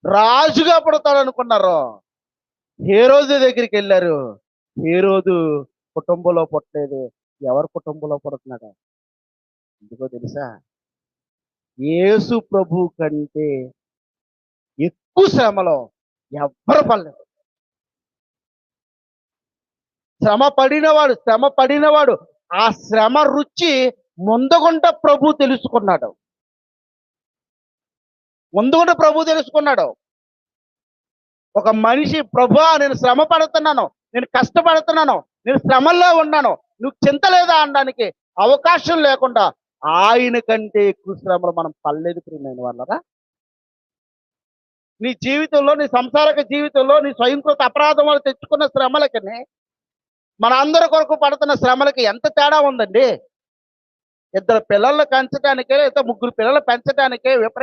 రాజుగా పుడతాడనుకున్నారు. హేరోదు దగ్గరికి వెళ్ళారు. హేరోదు కుటుంబంలో పుట్టలేదు. ఎవరి కుటుంబంలో పుడుతున్నాడు? ఎందుకో తెలుసా? యేసు ప్రభు కంటే ఎక్కువ శ్రమలో ఎవ్వరు పడలేదు. శ్రమ పడినవాడు ఆ శ్రమ రుచి ముందుగుంట ప్రభు తెలుసుకున్నాడు. ఒక మనిషి, ప్రభువా నేను శ్రమ పడుతున్నాను, నేను కష్టపడుతున్నాను, నేను శ్రమల్లో ఉన్నాను, నువ్వు చింత లేదా అనడానికి అవకాశం లేకుండా ఆయన కంటే ఎక్కువ శ్రమలు మనం పడలేదు ప్రియమైన వాళ్ళరా. నీ జీవితంలో, నీ సంసారక జీవితంలో, నీ స్వయంకృత అపరాధం వల్ల తెచ్చుకున్న శ్రమలకని మన అందరి కొరకు పడుతున్న శ్రమలకి ఎంత తేడా ఉందండి. ఇద్దరు పిల్లల్ని పెంచడానికే లేదా ముగ్గురు పిల్లలు పెంచడానికే విపరీత